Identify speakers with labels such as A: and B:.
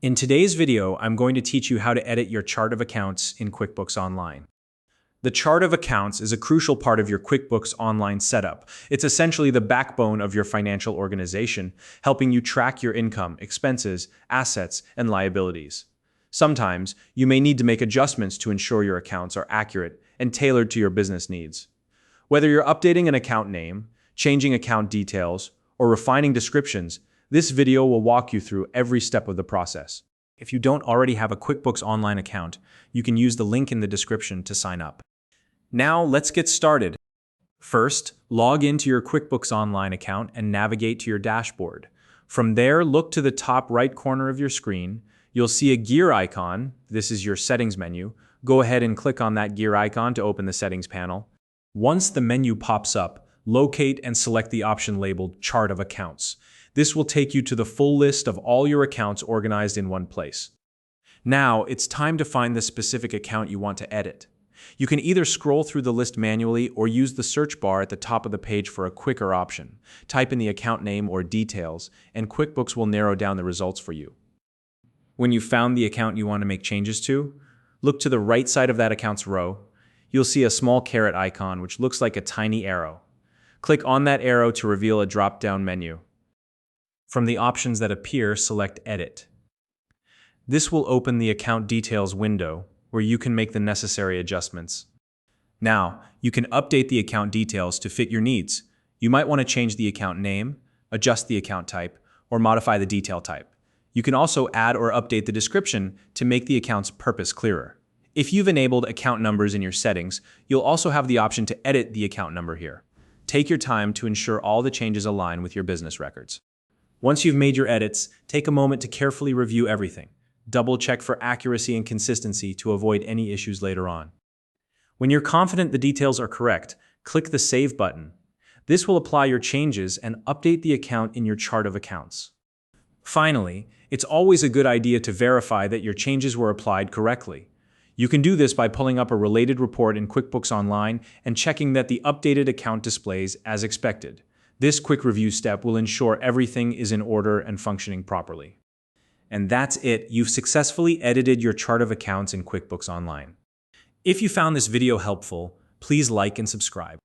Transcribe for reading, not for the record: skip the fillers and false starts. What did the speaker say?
A: In today's video, I'm going to teach you how to edit your chart of accounts in QuickBooks Online. The chart of accounts is a crucial part of your QuickBooks Online setup. It's essentially the backbone of your financial organization, helping you track your income, expenses, assets, and liabilities. Sometimes, you may need to make adjustments to ensure your accounts are accurate and tailored to your business needs. Whether you're updating an account name, changing account details, or refining descriptions, this video will walk you through every step of the process. If you don't already have a QuickBooks Online account, you can use the link in the description to sign up. Now, let's get started. First, log into your QuickBooks Online account and navigate to your dashboard. From there, look to the top right corner of your screen. You'll see a gear icon. This is your settings menu. Go ahead and click on that gear icon to open the settings panel. Once the menu pops up, locate and select the option labeled Chart of Accounts. This will take you to the full list of all your accounts organized in one place. Now, it's time to find the specific account you want to edit. You can either scroll through the list manually or use the search bar at the top of the page for a quicker option. Type in the account name or details, and QuickBooks will narrow down the results for you. When you've found the account you want to make changes to, look to the right side of that account's row. You'll see a small caret icon, which looks like a tiny arrow. Click on that arrow to reveal a drop-down menu. From the options that appear, select Edit. This will open the Account Details window, where you can make the necessary adjustments. Now, you can update the account details to fit your needs. You might want to change the account name, adjust the account type, or modify the detail type. You can also add or update the description to make the account's purpose clearer. If you've enabled account numbers in your settings, you'll also have the option to edit the account number here. Take your time to ensure all the changes align with your business records. Once you've made your edits, take a moment to carefully review everything. Double-check for accuracy and consistency to avoid any issues later on. When you're confident the details are correct, click the Save button. This will apply your changes and update the account in your chart of accounts. Finally, it's always a good idea to verify that your changes were applied correctly. You can do this by pulling up a related report in QuickBooks Online and checking that the updated account displays as expected. This quick review step will ensure everything is in order and functioning properly. And that's it. You've successfully edited your chart of accounts in QuickBooks Online. If you found this video helpful, please like and subscribe.